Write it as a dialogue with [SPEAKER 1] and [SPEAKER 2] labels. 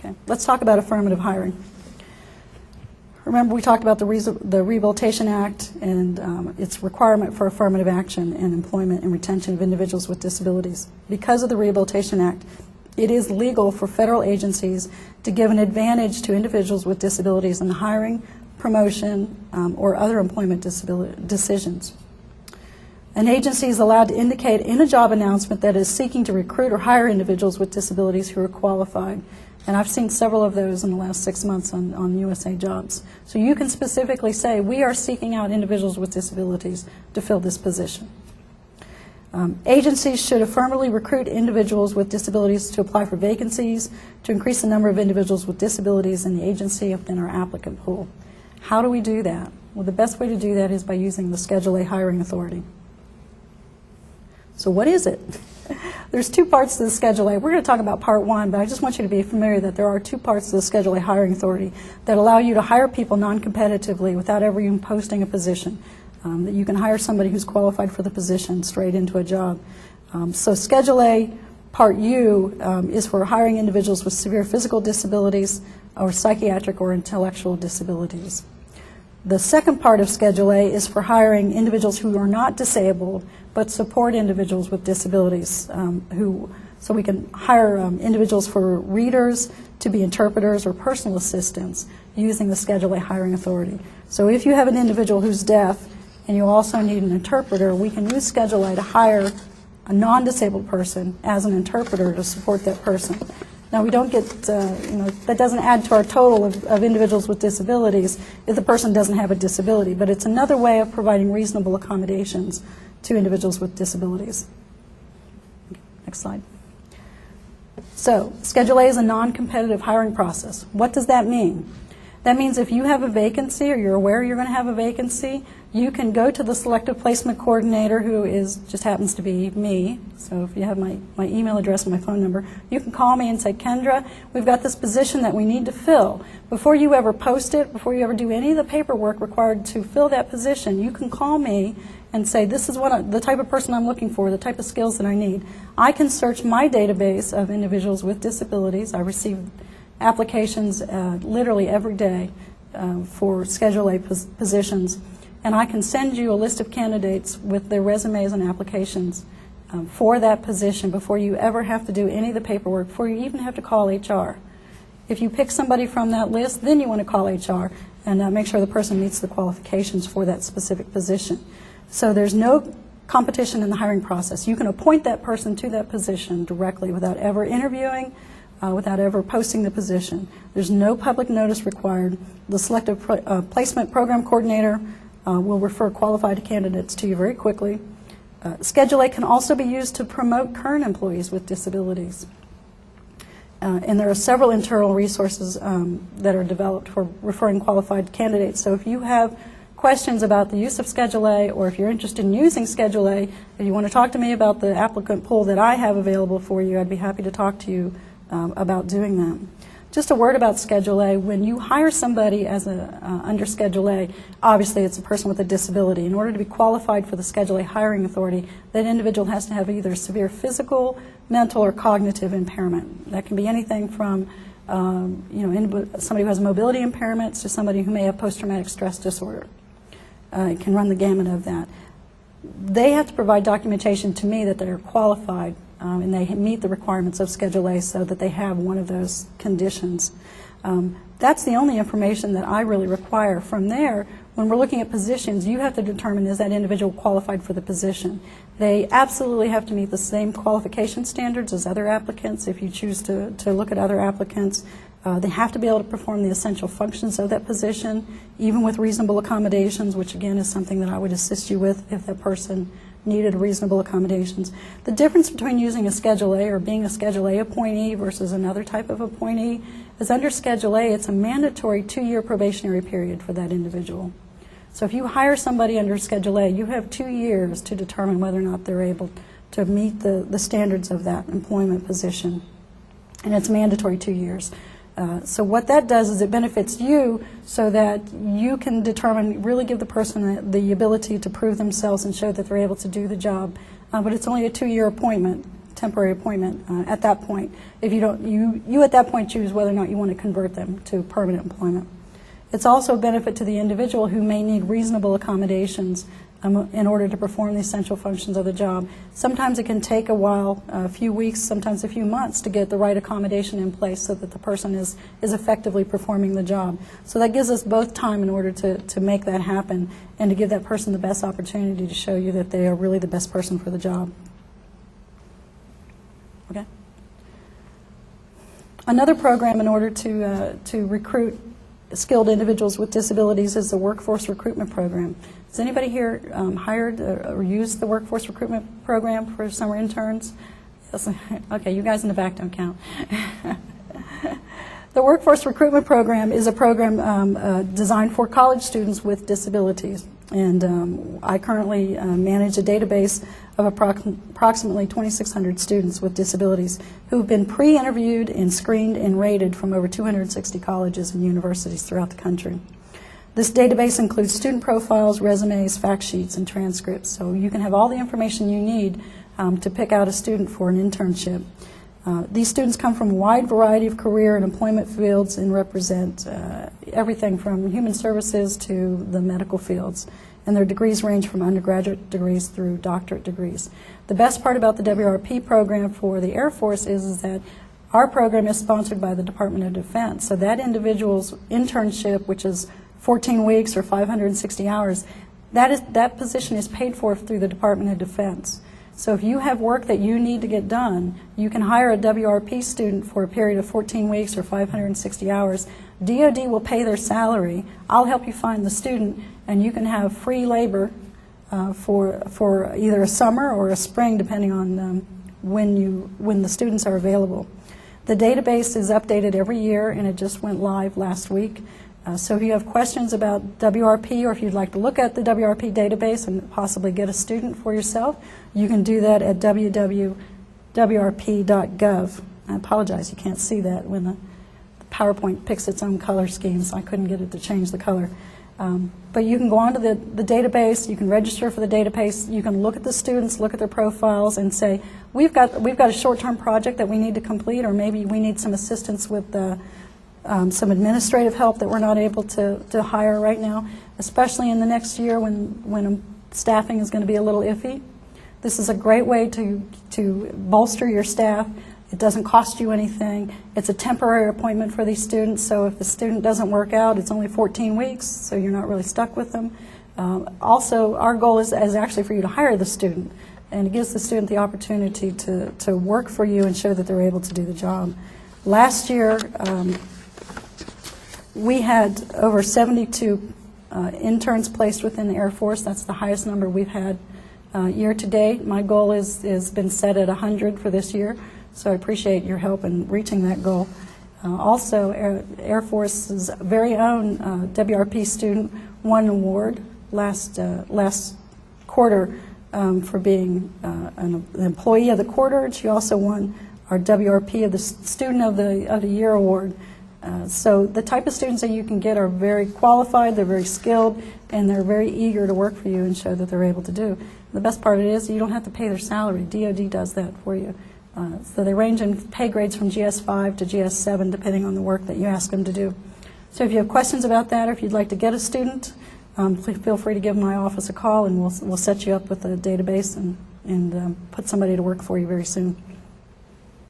[SPEAKER 1] Okay, let's talk about affirmative hiring. Remember, we talked about the Rehabilitation Act and its requirement for affirmative action in employment and retention of individuals with disabilities. Because of the Rehabilitation Act, it is legal for federal agencies to give an advantage to individuals with disabilities in the hiring, promotion, or other employment decisions. An agency is allowed to indicate in a job announcement that it is seeking to recruit or hire individuals with disabilities who are qualified. And I've seen several of those in the last 6 months on USA Jobs. So you can specifically say, we are seeking out individuals with disabilities to fill this position. Agencies should affirmatively recruit individuals with disabilities to apply for vacancies, to increase the number of individuals with disabilities in the agency within our applicant pool. How do we do that? Well, the best way to do that is by using the Schedule A hiring authority. So what is it? There's two parts to the Schedule A. We're going to talk about Part 1, but I just want you to be familiar that there are two parts to the Schedule A hiring authority that allow you to hire people non-competitively without ever even posting a position. That you can hire somebody who's qualified for the position straight into a job. So Schedule A Part U is for hiring individuals with severe physical disabilities or psychiatric or intellectual disabilities. The second part of Schedule A is for hiring individuals who are not disabled but support individuals with disabilities. So we can hire individuals for readers, to be interpreters or personal assistants using the Schedule A hiring authority. So if you have an individual who's deaf and you also need an interpreter, we can use Schedule A to hire a non-disabled person as an interpreter to support that person. Now, we don't get, that doesn't add to our total of individuals with disabilities if the person doesn't have a disability, but it's another way of providing reasonable accommodations to individuals with disabilities. Next slide. So, Schedule A is a non-competitive hiring process. What does that mean? That means if you have a vacancy or you're aware you're going to have a vacancy, you can go to the selective placement coordinator, who just happens to be me. So if you have my email address and my phone number, you can call me and say, Kendra, we've got this position that we need to fill. Before you ever post it, before you ever do any of the paperwork required to fill that position, you can call me and say, this is the type of person I'm looking for, the type of skills that I need. I can search my database of individuals with disabilities. I receive applications literally every day for Schedule A positions, and I can send you a list of candidates with their resumes and applications for that position before you ever have to do any of the paperwork, before you even have to call HR. If you pick somebody from that list, then you want to call HR and make sure the person meets the qualifications for that specific position. So there's no competition in the hiring process. You can appoint that person to that position directly without ever interviewing, without ever posting the position. There's no public notice required. The selective placement program coordinator will refer qualified candidates to you very quickly. Schedule A can also be used to promote current employees with disabilities. And there are several internal resources that are developed for referring qualified candidates. So if you have questions about the use of Schedule A, or if you're interested in using Schedule A, if you want to talk to me about the applicant pool that I have available for you, I'd be happy to talk to you about doing that. Just a word about Schedule A. When you hire somebody as under Schedule A, obviously it's a person with a disability. In order to be qualified for the Schedule A hiring authority, that individual has to have either severe physical, mental, or cognitive impairment. That can be anything from somebody who has mobility impairments to somebody who may have post-traumatic stress disorder. It can run the gamut of that. They have to provide documentation to me that they're qualified and they meet the requirements of Schedule A so that they have one of those conditions. That's the only information that I really require. From there, when we're looking at positions, you have to determine, is that individual qualified for the position. They absolutely have to meet the same qualification standards as other applicants. If you choose to look at other applicants, they have to be able to perform the essential functions of that position, even with reasonable accommodations, which again is something that I would assist you with if that person needed reasonable accommodations. The difference between using a Schedule A or being a Schedule A appointee versus another type of appointee is under Schedule A, it's a mandatory 2-year probationary period for that individual. So if you hire somebody under Schedule A, you have 2 years to determine whether or not they're able to meet the standards of that employment position. And it's mandatory 2 years. So what that does is it benefits you so that you can determine, really give the person the ability to prove themselves and show that they're able to do the job. But it's only a 2-year appointment temporary appointment at that point. If you don't, you at that point choose whether or not you want to convert them to permanent employment. It's also a benefit to the individual who may need reasonable accommodations in order to perform the essential functions of the job. Sometimes it can take a while, a few weeks, sometimes a few months to get the right accommodation in place so that the person is effectively performing the job. So that gives us both time in order to make that happen and to give that person the best opportunity to show you that they are really the best person for the job. Okay. Another program in order to recruit skilled individuals with disabilities is the Workforce Recruitment Program. Has anybody here hired or used the Workforce Recruitment Program for summer interns? Yes. Okay, you guys in the back don't count. The Workforce Recruitment Program is a program designed for college students with disabilities. And I currently manage a database of approximately 2,600 students with disabilities who have been pre-interviewed and screened and rated from over 260 colleges and universities throughout the country. This database includes student profiles, resumes, fact sheets, and transcripts, so you can have all the information you need to pick out a student for an internship. These students come from a wide variety of career and employment fields and represent everything from human services to the medical fields. And their degrees range from undergraduate degrees through doctorate degrees. The best part about the WRP program for the Air Force is that our program is sponsored by the Department of Defense. So that individual's internship, which is 14 weeks or 560 hours, that position is paid for through the Department of Defense. So if you have work that you need to get done, you can hire a WRP student for a period of 14 weeks or 560 hours. DoD will pay their salary. I'll help you find the student, and you can have free labor for either a summer or a spring, depending on when the students are available. The database is updated every year, and it just went live last week. So if you have questions about WRP, or if you'd like to look at the WRP database and possibly get a student for yourself, you can do that at www.wrp.gov. I apologize, you can't see that when the PowerPoint picks its own color scheme, so I couldn't get it to change the color. But you can go onto the database, you can register for the database, you can look at the students, look at their profiles, and say, we've got a short-term project that we need to complete, or maybe we need some assistance with some administrative help that we're not able to hire right now, especially in the next year when staffing is going to be a little iffy. This is a great way to bolster your staff. It doesn't cost you anything. It's a temporary appointment for these students, so if the student doesn't work out, it's only 14 weeks, so you're not really stuck with them. Also, our goal is actually for you to hire the student, and it gives the student the opportunity to work for you and show that they're able to do the job. Last year, we had over 72 interns placed within the Air Force. That's the highest number we've had year to date. My goal has been set at 100 for this year, so I appreciate your help in reaching that goal. Also, Air Force's very own WRP student won an award last quarter for being an employee of the quarter. She also won our WRP of the Student of the Year award. So the type of students that you can get are very qualified, they're very skilled, and they're very eager to work for you and show that they're able to do. The best part of it is you don't have to pay their salary. DoD does that for you. So they range in pay grades from GS5 to GS7 depending on the work that you ask them to do. So if you have questions about that, or if you'd like to get a student, please feel free to give my office a call, and we'll set you up with a database and put somebody to work for you very soon.